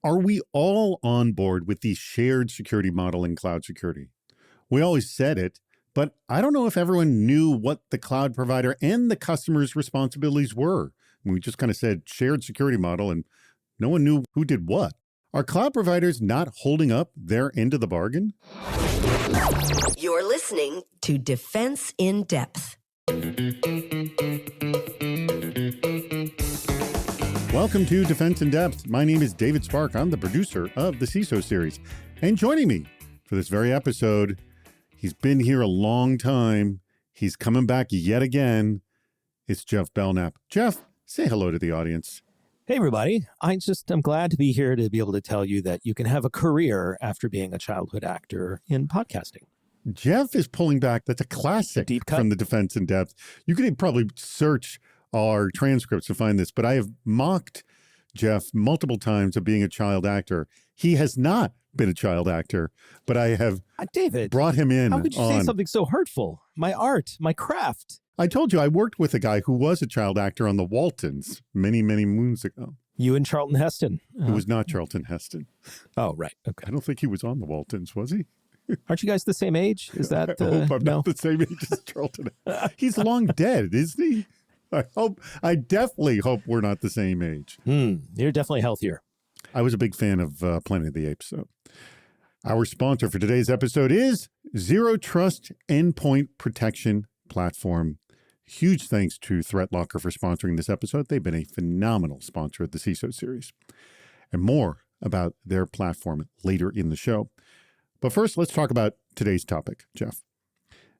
Are we all on board with the shared security model in cloud security? We always said it, but I don't know if everyone knew what the cloud provider and the customer's responsibilities were. We just kind of said shared security model and no one knew who did what. Are cloud providers not holding up their end of the bargain? You're listening to Defense in Depth. Welcome to Defense in Depth. My name is David Spark. I'm the producer of the CISO series. And joining me for this very episode, he's been here a long time. He's coming back yet again. It's Jeff Belknap. Jeff, say hello to the audience. Hey, everybody. I'm glad to be here to be able to tell you that you can have a career after being a childhood actor in podcasting. Jeff is pulling back. That's a classic from the Defense in Depth. You could probably search our transcripts to find this, but I have mocked Jeff multiple times of being a child actor. He has not been a child actor, but I have David, brought him in. How could you say something so hurtful? My art, my craft. I told you I worked with a guy who was a child actor on the Waltons many, many moons ago. You and Charlton Heston. It was not Charlton Heston. Oh, right. Okay. I don't think he was on the Waltons, was he? Aren't you guys the same age? Is that? I hope I'm not the same age as Charlton. He's long dead, isn't he? I definitely hope we're not the same age. You're definitely healthier. I was a big fan of Planet of the Apes. So, our sponsor for today's episode is Zero Trust Endpoint Protection Platform. Huge thanks to ThreatLocker for sponsoring this episode. They've been a phenomenal sponsor of the CISO series. And more about their platform later in the show. But first, let's talk about today's topic, Jeff.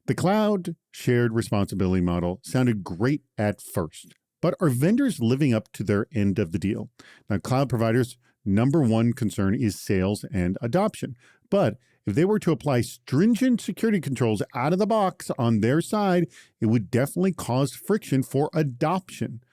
The cloud shared responsibility model sounded great at first, but are vendors living up to their end of the deal? Now, cloud providers' number one concern is sales and adoption. But if they were to apply stringent security controls out of the box on their side, it would definitely cause friction for adoption.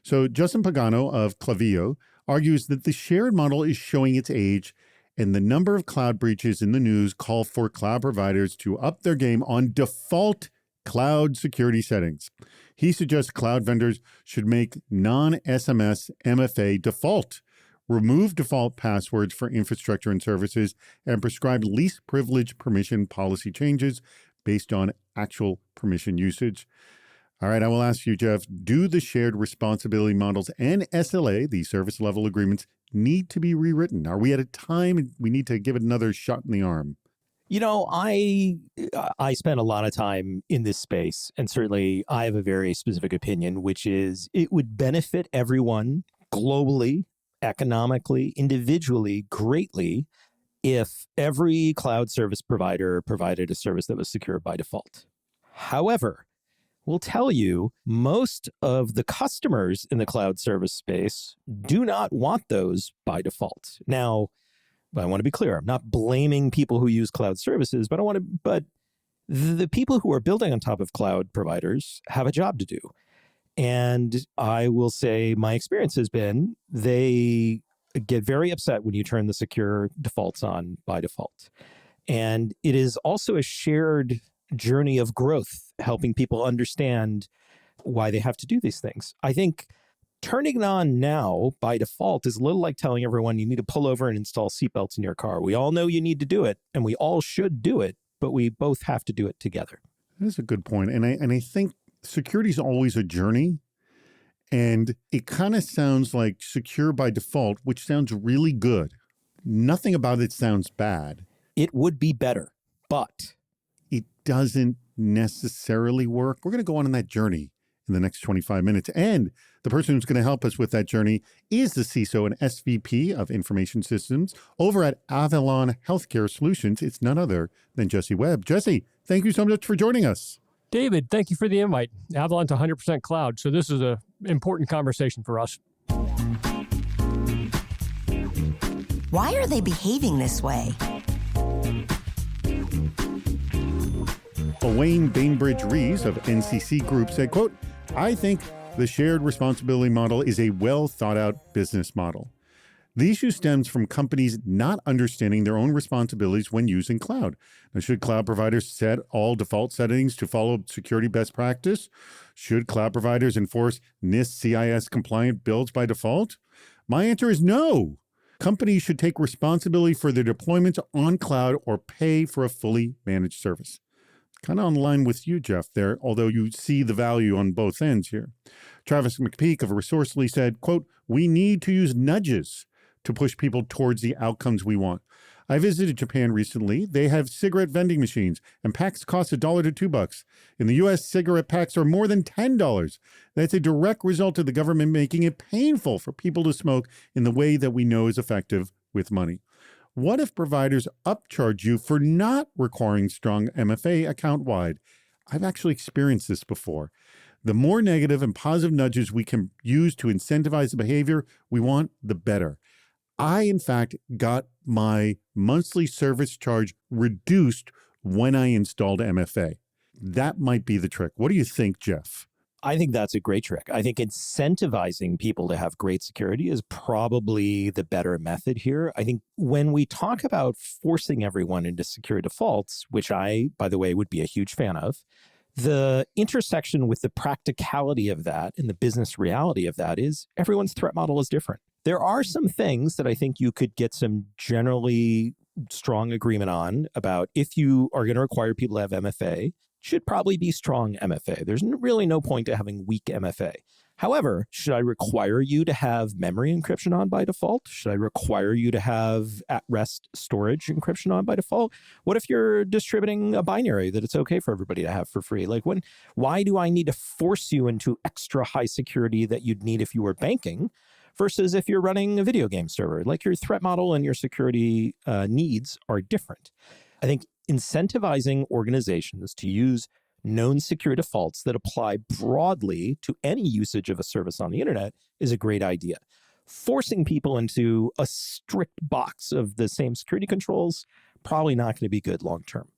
So Justin Pagano of Klaviyo argues that the shared model is showing its age, and the number of cloud breaches in the news call for cloud providers to up their game on default cloud security settings. He suggests cloud vendors should make non-SMS MFA default, remove default passwords for infrastructure and services, and prescribe least privilege permission policy changes based on actual permission usage. All right, I will ask you, Jeff, do the shared responsibility models and SLA, the service level agreements, need to be rewritten? Are we at a time we need to give it another shot in the arm? You know, I spent a lot of time in this space, and certainly I have a very specific opinion, which is it would benefit everyone globally, economically, individually, greatly, if every cloud service provider provided a service that was secure by default. However, we'll tell you, most of the customers in the cloud service space do not want those by default. Now, I want to be clear. I'm not blaming people who use cloud services, but the people who are building on top of cloud providers have a job to do. And I will say my experience has been they get very upset when you turn the secure defaults on by default. And it is also a shared journey of growth, helping people understand why they have to do these things. I think turning it on now by default is a little like telling everyone you need to pull over and install seatbelts in your car. We all know you need to do it, and we all should do it, but we both have to do it together. That's a good point. And I think security is always a journey, and it kind of sounds like secure by default, which sounds really good. Nothing about it sounds bad. It would be better, but it doesn't necessarily work. We're going to go on that journey in the next 25 minutes. And the person who's going to help us with that journey is the CISO and SVP of Information Systems over at Avalon Healthcare Solutions. It's none other than Jesse Webb. Jesse, thank you so much for joining us. David, thank you for the invite. Avalon's 100% cloud, so this is an important conversation for us. Why are they behaving this way? Wayne Bainbridge-Rees of NCC Group said, quote, "I think the shared responsibility model is a well-thought-out business model. The issue stems from companies not understanding their own responsibilities when using cloud. Now, should cloud providers set all default settings to follow security best practice? Should cloud providers enforce NIST CIS compliant builds by default? My answer is no. Companies should take responsibility for their deployments on cloud or pay for a fully managed service. Kind of on line with you, Jeff, there, although you see the value on both ends here. Travis McPeak of Resourcely said, quote, "We need to use nudges to push people towards the outcomes we want. I visited Japan recently. They have cigarette vending machines, and packs cost $1 to $2. In the U.S., cigarette packs are more than $10. That's a direct result of the government making it painful for people to smoke in the way that we know is effective with money. What if providers upcharge you for not requiring strong MFA account-wide? I've actually experienced this before. The more negative and positive nudges we can use to incentivize the behavior we want, the better. I, in fact, got my monthly service charge reduced when I installed MFA. That might be the trick. What do you think, Jeff? I think that's a great trick. I think incentivizing people to have great security is probably the better method here. I think when we talk about forcing everyone into secure defaults, which I, by the way, would be a huge fan of, the intersection with the practicality of that and the business reality of that is everyone's threat model is different. There are some things that I think you could get some generally strong agreement on about if you are going to require people to have MFA, should probably be strong MFA. There's really no point to having weak MFA. However, should I require you to have memory encryption on by default? Should I require you to have at-rest storage encryption on by default? What if you're distributing a binary that it's okay for everybody to have for free? Why do I need to force you into extra high security that you'd need if you were banking versus if you're running a video game server? Like, your threat model and your security needs are different. I think incentivizing organizations to use known secure defaults that apply broadly to any usage of a service on the internet is a great idea. Forcing people into a strict box of the same security controls, probably not going to be good long term.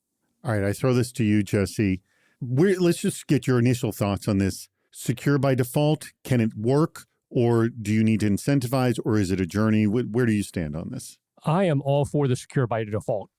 All right, I throw this to you, Jesse. Let's just get your initial thoughts on this. Secure by default, can it work? Or do you need to incentivize, or is it a journey? Where do you stand on this? I am all for the secure by default,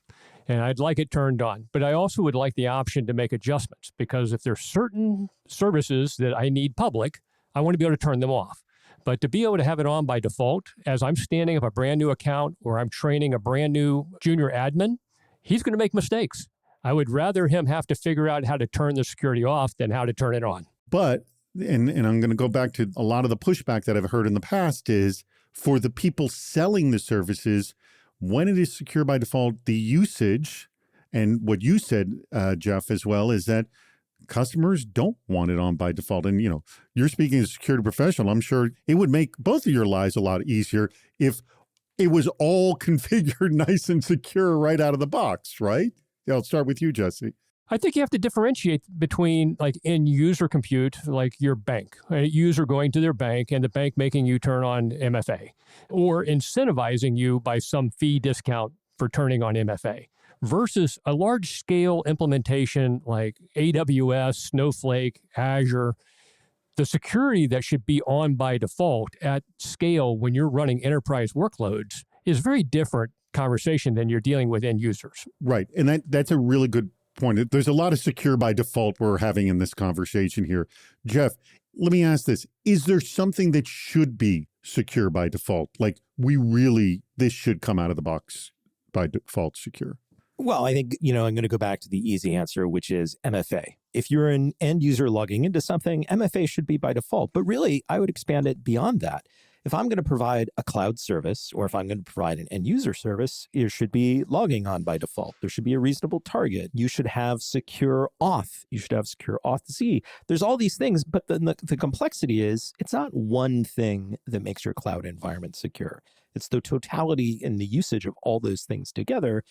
and I'd like it turned on. But I also would like the option to make adjustments, because if there's certain services that I need public, I want to be able to turn them off. But to be able to have it on by default, as I'm standing up a brand new account or I'm training a brand new junior admin, he's going to make mistakes. I would rather him have to figure out how to turn the security off than how to turn it on. But, and I'm going to go back to a lot of the pushback that I've heard in the past, is for the people selling the services, when it is secure by default, the usage, and what you said, Jeff, as well, is that customers don't want it on by default. And, you're speaking as a security professional. I'm sure it would make both of your lives a lot easier if it was all configured nice and secure right out of the box, right? Yeah, I'll start with you, Jesse. I think you have to differentiate between like end user compute, like your bank, a user going to their bank and the bank making you turn on MFA, or incentivizing you by some fee discount for turning on MFA, versus a large scale implementation like AWS, Snowflake, Azure. The security that should be on by default at scale when you're running enterprise workloads is very different conversation than you're dealing with end users. Right. And that's a really good point. There's a lot of secure by default we're having in this conversation here. Jeff, let me ask this. Is there something that should be secure by default? Like, this should come out of the box by default secure? Well, I think, I'm going to go back to the easy answer, which is MFA. If you're an end user logging into something, MFA should be by default. But really, I would expand it beyond that. If I'm going to provide a cloud service, or if I'm going to provide an end user service, it should be logging on by default. There should be a reasonable target. You should have secure auth. You should have secure auth Z. There's all these things, but the complexity is it's not one thing that makes your cloud environment secure. It's the totality and the usage of all those things together.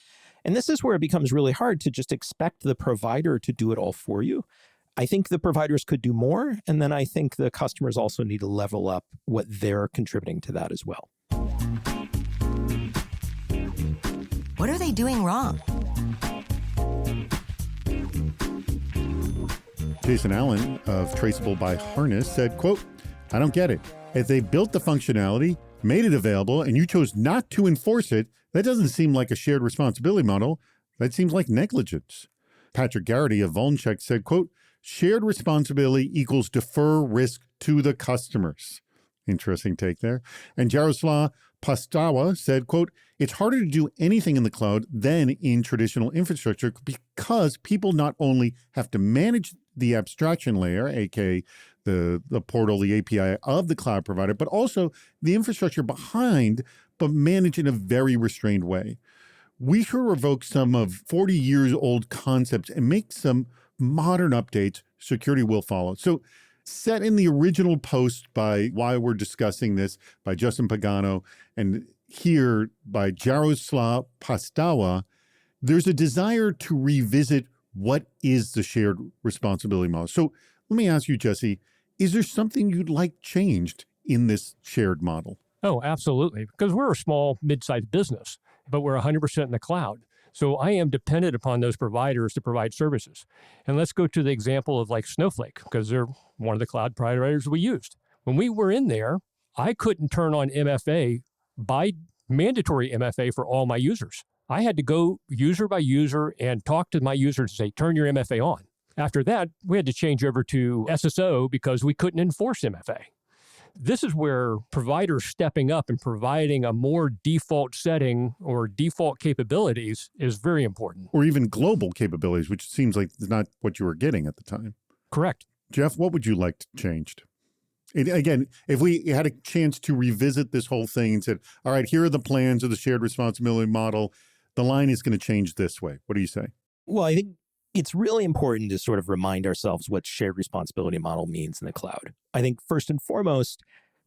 And this is where it becomes really hard to just expect the provider to do it all for you. I think the providers could do more, and then I think the customers also need to level up what they're contributing to that as well. What are they doing wrong? Jason Allen of Traceable by Harness said, quote, "I don't get it. If they built the functionality, made it available, and you chose not to enforce it, that doesn't seem like a shared responsibility model. That seems like negligence." Patrick Garrity of Vulncheck said, quote, "Shared responsibility equals defer risk to the customers." Interesting take there. And Jaroslav Pastawa said, quote, "It's harder to do anything in the cloud than in traditional infrastructure because people not only have to manage the abstraction layer, aka the portal, the API of the cloud provider, but also the infrastructure behind, but manage in a very restrained way. We should revoke some of 40 years old concepts and make some modern updates. Security will follow." So set in the original post by Why We're Discussing This by Justin Pagano and here by Jaroslav Pastawa, there's a desire to revisit what is the shared responsibility model. So let me ask you, Jesse, is there something you'd like changed in this shared model? Oh, absolutely. Because we're a small, mid-sized business, but we're 100% in the cloud. So I am dependent upon those providers to provide services. And let's go to the example of like Snowflake, because they're one of the cloud providers we used. When we were in there, I couldn't turn on MFA by mandatory MFA for all my users. I had to go user by user and talk to my users and say, turn your MFA on. After that, we had to change over to SSO because we couldn't enforce MFA. This is where providers stepping up and providing a more default setting or default capabilities is very important. Or even global capabilities, which seems like not what you were getting at the time. Correct. Jeff, what would you like changed? Again, if we had a chance to revisit this whole thing and said, all right, here are the plans of the shared responsibility model, the line is going to change this way. What do you say? Well, I think it's really important to sort of remind ourselves what shared responsibility model means in the cloud. I think first and foremost,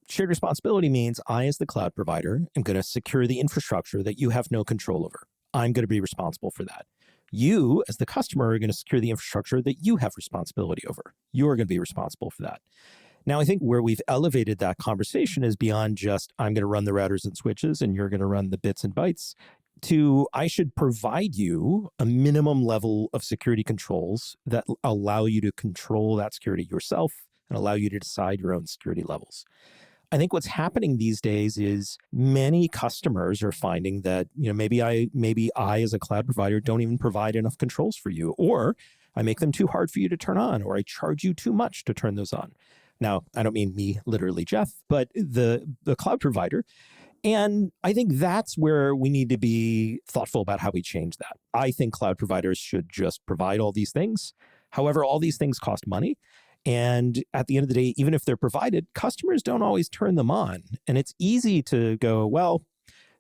shared responsibility means I, as the cloud provider, am going to secure the infrastructure that you have no control over. I'm going to be responsible for that. You, as the customer, are going to secure the infrastructure that you have responsibility over. You're going to be responsible for that. Now, I think where we've elevated that conversation is beyond just I'm going to run the routers and switches and you're going to run the bits and bytes to I should provide you a minimum level of security controls that allow you to control that security yourself and allow you to decide your own security levels. I think what's happening these days is many customers are finding that, maybe I as a cloud provider don't even provide enough controls for you, or I make them too hard for you to turn on, or I charge you too much to turn those on. Now, I don't mean me, literally Jeff, but the cloud provider. And I think that's where we need to be thoughtful about how we change that. I think cloud providers should just provide all these things. However, all these things cost money. And at the end of the day, even if they're provided, customers don't always turn them on. And it's easy to go, well,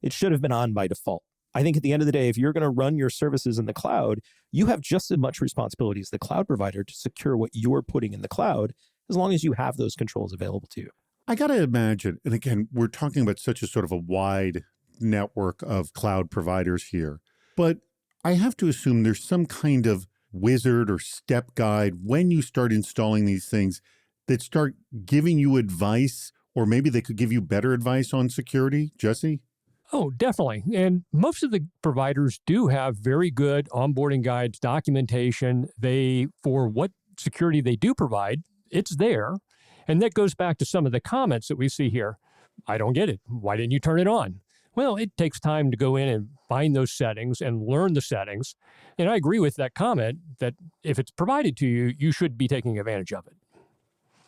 it should have been on by default. I think at the end of the day, if you're going to run your services in the cloud, you have just as much responsibility as the cloud provider to secure what you're putting in the cloud, as long as you have those controls available to you. I got to imagine, and again, we're talking about such a sort of a wide network of cloud providers here, but I have to assume there's some kind of wizard or step guide when you start installing these things that start giving you advice, or maybe they could give you better advice on security. Jesse? Oh, definitely. And most of the providers do have very good onboarding guides, documentation. For what security they do provide, it's there. And that goes back to some of the comments that we see here. I don't get it. Why didn't you turn it on? Well, it takes time to go in and find those settings and learn the settings. And I agree with that comment that if it's provided to you, you should be taking advantage of it.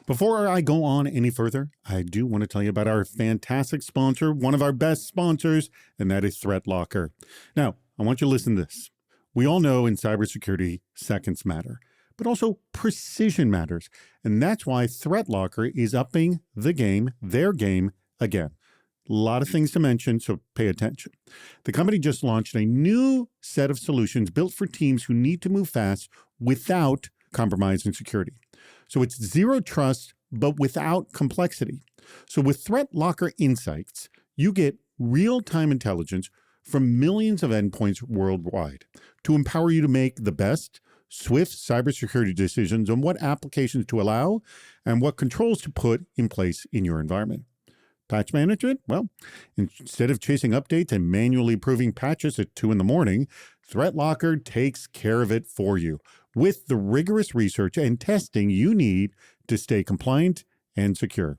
Before I go on any further, I do want to tell you about our fantastic sponsor, one of our best sponsors, and that is ThreatLocker. Now, I want you to listen to this. We all know in cybersecurity, seconds matter, but also precision matters. And that's why ThreatLocker is upping their game again. A lot of things to mention, so pay attention. The company just launched a new set of solutions built for teams who need to move fast without compromising security. So it's zero trust, but without complexity. So with ThreatLocker Insights, you get real-time intelligence from millions of endpoints worldwide to empower you to make the best, swift cybersecurity decisions on what applications to allow and what controls to put in place in your environment. Patch management? Well, instead of chasing updates and manually approving patches at 2 a.m, ThreatLocker takes care of it for you with the rigorous research and testing you need to stay compliant and secure.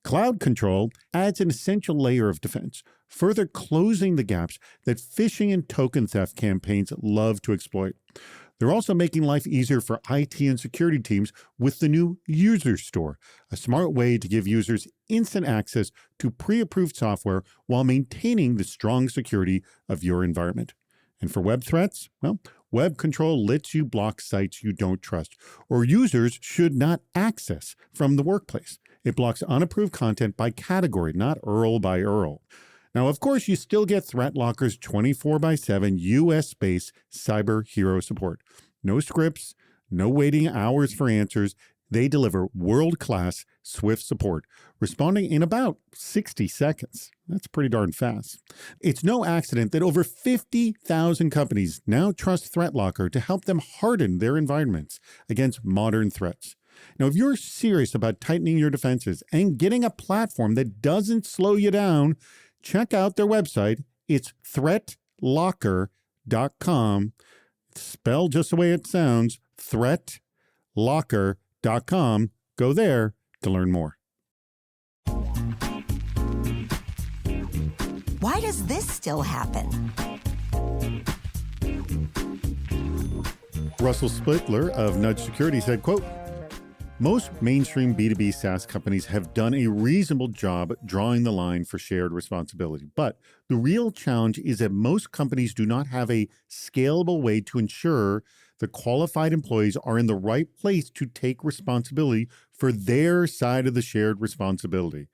Cloud Control adds an essential layer of defense, further closing the gaps that phishing and token theft campaigns love to exploit. They're also making life easier for IT and security teams with the new User Store, a smart way to give users instant access to pre-approved software while maintaining the strong security of your environment. And for web threats, well, Web Control lets you block sites you don't trust or users should not access from the workplace. It blocks unapproved content by category, not URL by URL. Now, of course, you still get ThreatLocker's 24/7 US-based cyber hero support. No scripts, no waiting hours for answers. They deliver world-class, swift support, responding in about 60 seconds. That's pretty darn fast. It's no accident that over 50,000 companies now trust ThreatLocker to help them harden their environments against modern threats. Now, if you're serious about tightening your defenses and getting a platform that doesn't slow you down, check out their website. It's threatlocker.com. Spelled just the way it sounds, threatlocker.com. Go there to learn more. Why does this still happen? Russell Splittler of Nudge Security said, quote, most mainstream B2B SaaS companies have done a reasonable job drawing the line for shared responsibility. But the real challenge is that most companies do not have a scalable way to ensure the qualified employees are in the right place to take responsibility for their side of the shared responsibility.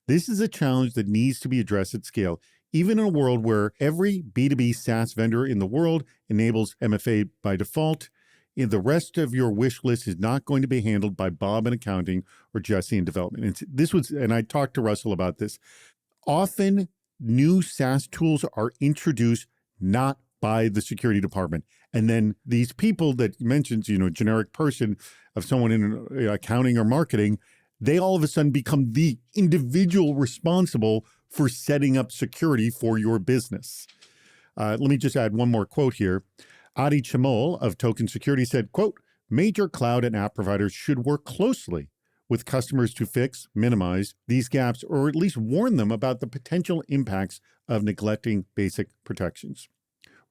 This is a challenge that needs to be addressed at scale, even in a world where every B2B SaaS vendor in the world enables MFA by default. The rest of your wish list is not going to be handled by Bob in accounting or Jesse in development. And I talked to Russell about this. Often new SaaS tools are introduced not by the security department. And then these people that you mentioned, generic person of someone in accounting or marketing, they all of a sudden become the individual responsible for setting up security for your business. Let me just add one more quote here. Adi Chamol of Token Security said, quote, major cloud and app providers should work closely with customers to fix, minimize these gaps, or at least warn them about the potential impacts of neglecting basic protections.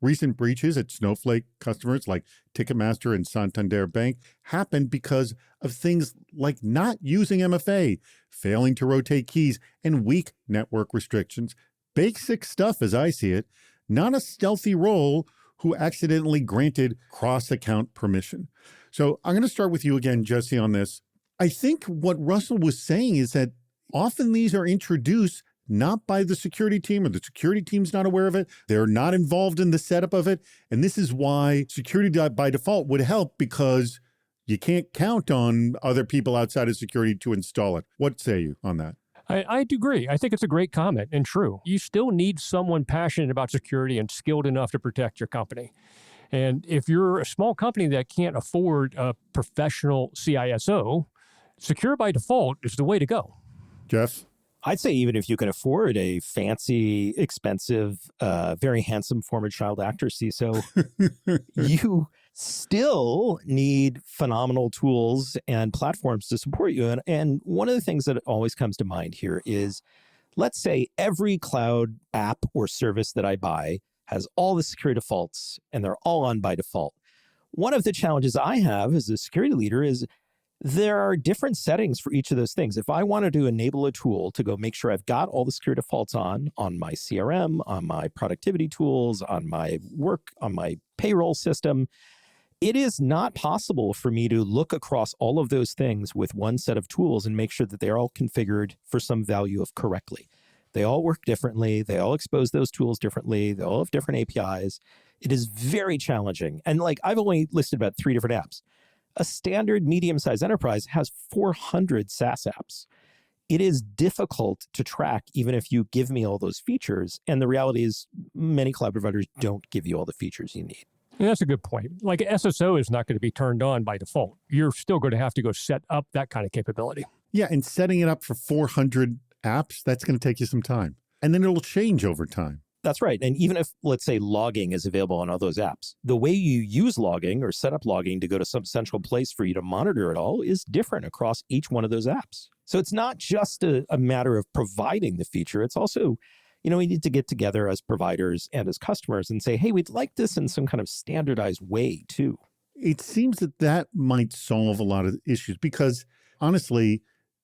Recent breaches at Snowflake customers like Ticketmaster and Santander Bank happened because of things like not using MFA, failing to rotate keys, and weak network restrictions. Basic stuff as I see it, not a stealthy role who accidentally granted cross-account permission. So I'm going to start with you again, Jesse, on this. I think what Russell was saying is that often these are introduced not by the security team, or the security team's not aware of it. They're not involved in the setup of it. And this is why security by default would help, because you can't count on other people outside of security to install it. What say you on that? I do agree. I think it's a great comment and true. You still need someone passionate about security and skilled enough to protect your company. And if you're a small company that can't afford a professional CISO, secure by default is the way to go. Jeff? I'd say even if you can afford a fancy, expensive, very handsome former child actor CISO, you still need phenomenal tools and platforms to support you. And one of the things that always comes to mind here is, let's say every cloud app or service that I buy has all the security defaults and they're all on by default. One of the challenges I have as a security leader is there are different settings for each of those things. If I wanted to enable a tool to go make sure I've got all the security defaults on my CRM, on my productivity tools, on my work, on my payroll system, it is not possible for me to look across all of those things with one set of tools and make sure that they're all configured for some value of correctly. They all work differently. They all expose those tools differently. They all have different APIs. It is very challenging. And I've only listed about 3 different apps. A standard medium-sized enterprise has 400 SaaS apps. It is difficult to track even if you give me all those features. And the reality is many cloud providers don't give you all the features you need. And that's a good point. Like SSO is not going to be turned on by default. You're still going to have to go set up that kind of capability. Yeah, and setting it up for 400 apps, that's going to take you some time. And then it'll change over time. That's right. And even if, let's say, logging is available on all those apps, the way you use logging or set up logging to go to some central place for you to monitor it all is different across each one of those apps. So it's not just a matter of providing the feature. It's also, we need to get together as providers and as customers and say, hey, we'd like this in some kind of standardized way too. It seems that that might solve a lot of issues because honestly,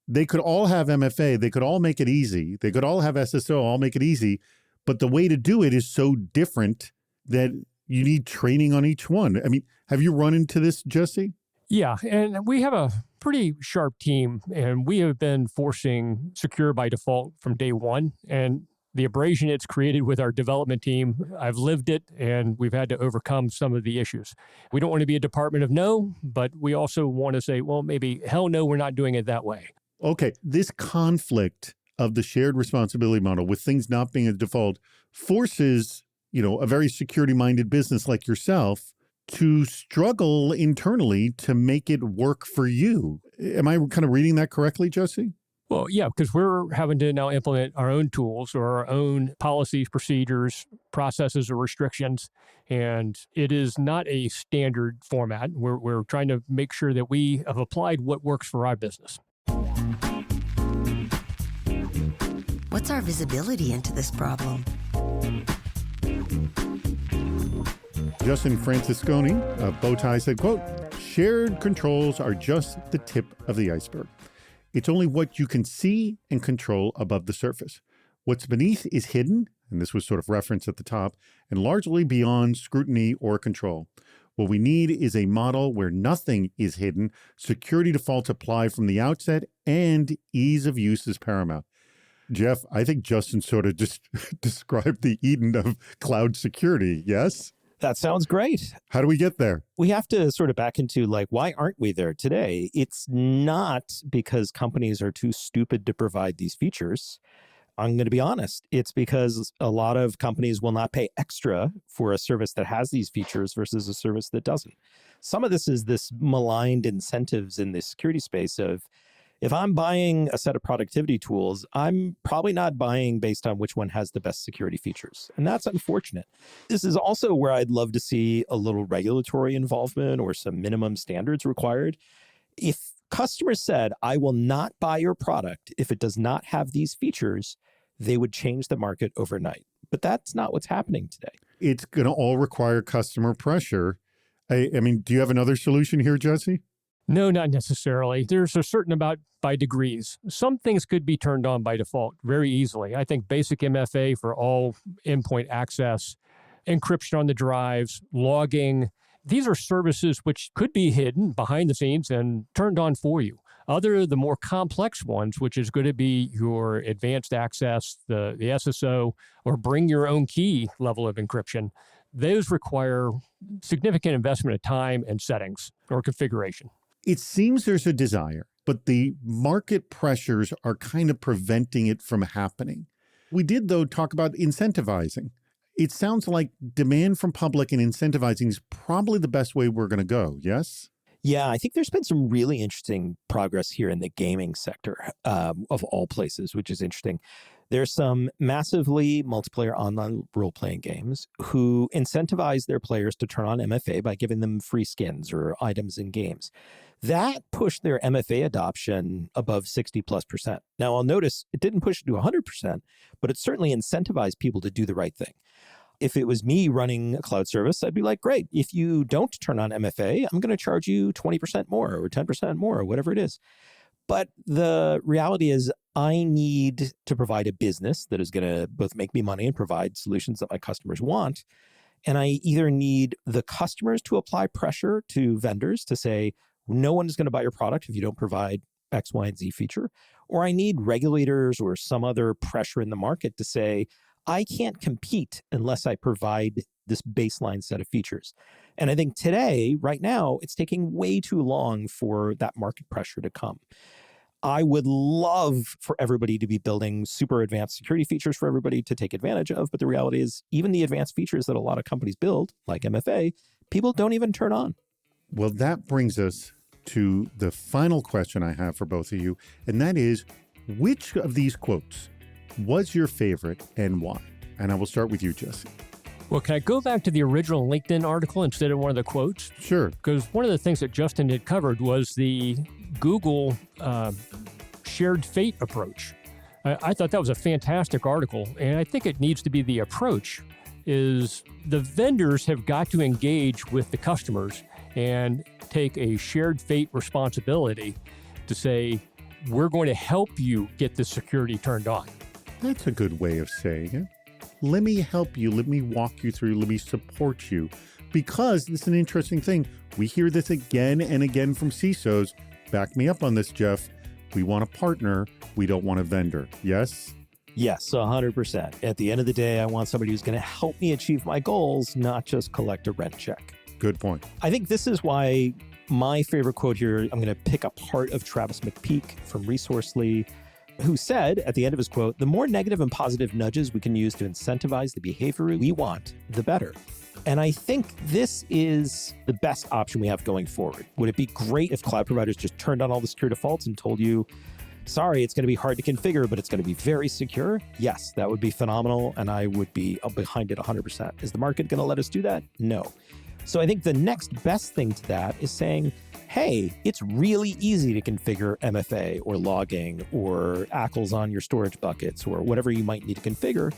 they could all have MFA. They could all make it easy. They could all have SSO, all make it easy. But the way to do it is so different that you need training on each one. I mean, have you run into this, Jesse? Yeah, and we have a pretty sharp team, and we have been forcing secure by default from day one. And the abrasion it's created with our development team, I've lived it, and we've had to overcome some of the issues. We don't want to be a department of no, but we also want to say, well, maybe hell no, we're not doing it that way. Okay, this conflict of the shared responsibility model with things not being a default forces, a very security-minded business like yourself to struggle internally to make it work for you. Am I kind of reading that correctly, Jesse? Well, yeah, because we're having to now implement our own tools or our own policies, procedures, processes, or restrictions. And it is not a standard format. We're trying to make sure that we have applied what works for our business. What's our visibility into this problem? Justin Francisconi of Bowtie said, quote, "Shared controls are just the tip of the iceberg. It's only what you can see and control above the surface. What's beneath is hidden," and this was sort of referenced at the top, "and largely beyond scrutiny or control. What we need is a model where nothing is hidden, security defaults apply from the outset, and ease of use is paramount." Jeff, I think Justin sort of just described the Eden of cloud security, yes? That sounds great. How do we get there? We have to sort of back into why aren't we there today? It's not because companies are too stupid to provide these features. I'm going to be honest. It's because a lot of companies will not pay extra for a service that has these features versus a service that doesn't. Some of this is this maligned incentives in the security space of, if I'm buying a set of productivity tools, I'm probably not buying based on which one has the best security features. And that's unfortunate. This is also where I'd love to see a little regulatory involvement or some minimum standards required. If customers said, I will not buy your product if it does not have these features, they would change the market overnight. But that's not what's happening today. It's going to all require customer pressure. I mean, do you have another solution here, Jesse? No, not necessarily. There's a certain amount by degrees. Some things could be turned on by default very easily. I think basic MFA for all endpoint access, encryption on the drives, logging. These are services which could be hidden behind the scenes and turned on for you. Other, the more complex ones, which is going to be your advanced access, the SSO, or bring your own key level of encryption, those require significant investment of time and settings or configuration. It seems there's a desire, but the market pressures are kind of preventing it from happening. We did, though, talk about incentivizing. It sounds like demand from public and incentivizing is probably the best way we're going to go, yes? Yeah, I think there's been some really interesting progress here in the gaming sector, of all places, which is interesting. There's some massively multiplayer online role-playing games who incentivize their players to turn on MFA by giving them free skins or items in games. That pushed their MFA adoption above 60+%. Now, I'll notice it didn't push it to 100%, but it certainly incentivized people to do the right thing. If it was me running a cloud service, I'd be like, great, if you don't turn on MFA, I'm going to charge you 20% more or 10% more or whatever it is. But the reality is I need to provide a business that is going to both make me money and provide solutions that my customers want. And I either need the customers to apply pressure to vendors to say, no one is going to buy your product if you don't provide X, Y, and Z feature, or I need regulators or some other pressure in the market to say, I can't compete unless I provide this baseline set of features. And I think today, right now, it's taking way too long for that market pressure to come. I would love for everybody to be building super advanced security features for everybody to take advantage of. But the reality is, even the advanced features that a lot of companies build, like MFA, people don't even turn on. Well, that brings us to the final question I have for both of you. And that is, which of these quotes was your favorite and why? And I will start with you, Jesse. Well, can I go back to the original LinkedIn article instead of one of the quotes? Sure. Because one of the things that Justin had covered was the Google shared fate approach. I thought that was a fantastic article, and I think it needs to be the approach is the vendors have got to engage with the customers and take a shared fate responsibility to say, we're going to help you get the security turned on. That's a good way of saying it. Let me help you. Let me walk you through. Let me support you. Because this is an interesting thing. We hear this again and again from CISOs. Back me up on this, Jeff. We want a partner. We don't want a vendor. Yes? Yes, 100%. At the end of the day, I want somebody who's going to help me achieve my goals, not just collect a rent check. Good point. I think this is why my favorite quote here, I'm going to pick a part of Travis McPeak from Resourcely, who said at the end of his quote, "The more negative and positive nudges we can use to incentivize the behavior we want, the better." And I think this is the best option we have going forward. Would it be great if cloud providers just turned on all the secure defaults and told you, sorry, it's going to be hard to configure, but it's going to be very secure? Yes, that would be phenomenal, and I would be behind it 100%. Is the market going to let us do that? No. So I think the next best thing to that is saying, hey, it's really easy to configure MFA or logging or ACLs on your storage buckets or whatever you might need to configure.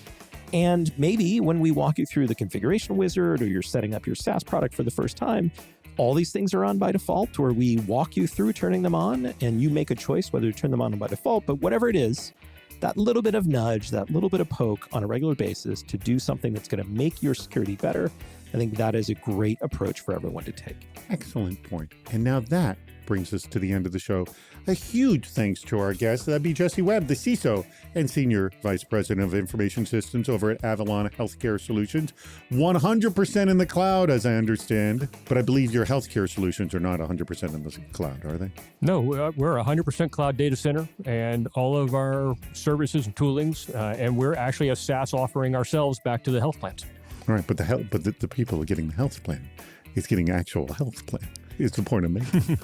And maybe when we walk you through the configuration wizard or you're setting up your SaaS product for the first time, all these things are on by default, or we walk you through turning them on and you make a choice whether to turn them on by default. But whatever it is, that little bit of nudge, that little bit of poke on a regular basis to do something that's going to make your security better, I think that is a great approach for everyone to take. Excellent point. And now that brings us to the end of the show. A huge thanks to our guest. That'd be Jesse Webb, the CISO and Senior Vice President of Information Systems over at Avalon Healthcare Solutions. 100% in the cloud, as I understand. But I believe your healthcare solutions are not 100% in the cloud, are they? No, we're a 100% cloud data center, and all of our services and toolings, and we're actually a SaaS offering ourselves back to the health plans. All right, but the people are getting the health plan. It's getting actual health plan. It's the point I'm making.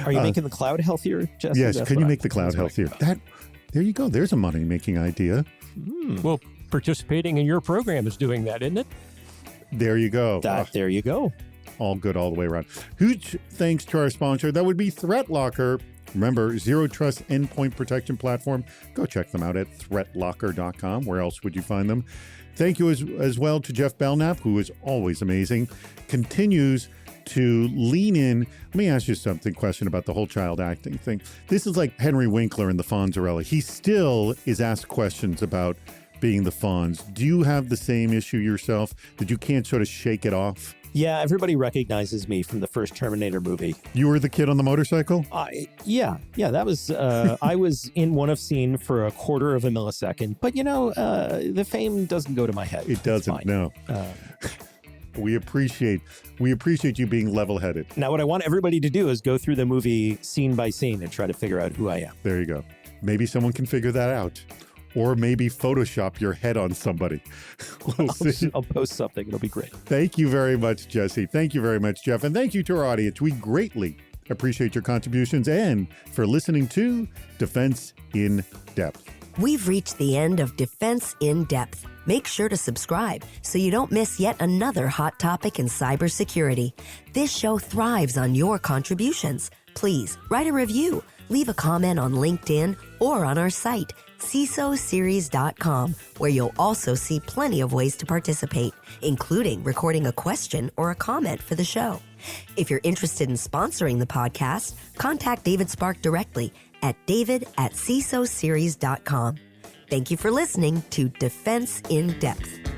Are you making the cloud healthier, Jesse? Yes, can you make the cloud healthier? There you go. There's a money-making idea. Well, participating in your program is doing that, isn't it? There you go. There you go. All good all the way around. Huge thanks to our sponsor. That would be ThreatLocker. Remember, Zero Trust Endpoint Protection Platform. Go check them out at threatlocker.com. Where else would you find them? Thank you as well to Jeff Belknap, who is always amazing, continues to lean in. Let me ask you question about the whole child acting thing. This is like Henry Winkler in the Fonzarella. He still is asked questions about being the Fonz. Do you have the same issue yourself, that you can't sort of shake it off? Yeah, everybody recognizes me from the first Terminator movie. You were the kid on the motorcycle? Yeah, that was, I was in one of scene for a quarter of a millisecond, but the fame doesn't go to my head. It doesn't, no. We appreciate you being level-headed. Now, what I want everybody to do is go through the movie scene by scene and try to figure out who I am. There you go. Maybe someone can figure that out. Or maybe Photoshop your head on somebody. We'll see. I'll post something. It'll be great. Thank you very much, Jesse. Thank you very much, Jeff. And thank you to our audience. We greatly appreciate your contributions and for listening to Defense in Depth. We've reached the end of Defense in Depth. Make sure to subscribe so you don't miss yet another hot topic in cybersecurity. This show thrives on your contributions. Please write a review, leave a comment on LinkedIn or on our site, CISOseries.com, where you'll also see plenty of ways to participate, including recording a question or a comment for the show. If you're interested in sponsoring the podcast, contact David Spark directly at david@CISOseries.com. Thank you for listening to Defense in Depth.